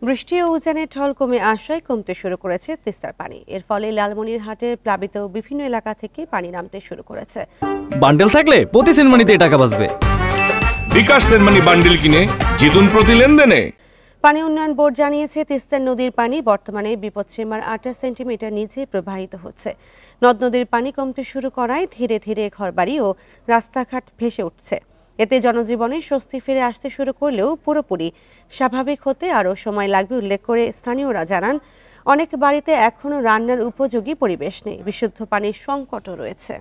বৃষ্টি ও উজানে ঢল কমে আসায় কমতে শুরু করেছে তিস্তার পানি। এর ফলে লালমনিরহাটের প্লাবিত বিভিন্ন এলাকা থেকে পানি নামতে শুরু করেছে। বান্ডেল থাকলে প্রতি সেনমানিতে টাকা বাঁচবে। বিকাশ সেনমানি বান্ডেল কিনে জিতুন প্রতি লেনদেনে। পানি উন্নয়ন বোর্ড জানিয়েছে, তিস্তার নদীর পানি বর্তমানে বিপদসীমার 28 সেন্টিমিটার নিচে প্রবাহিত হচ্ছে। নদ নদীর পানি কমতে শুরু করায় ধীরে ধীরে ঘরবাড়ি ও রাস্তাঘাট ভেসে উঠছে। এতে জনজীবনে স্বস্তি ফিরে আসতে শুরু করলেও পুরোপুরি স্বাভাবিক হতে আরও সময় লাগবে উল্লেখ করে স্থানীয়রা জানান, অনেক বাড়িতে এখনও রান্নার উপযোগী পরিবেশ নেই, বিশুদ্ধ পানির সংকটও রয়েছে।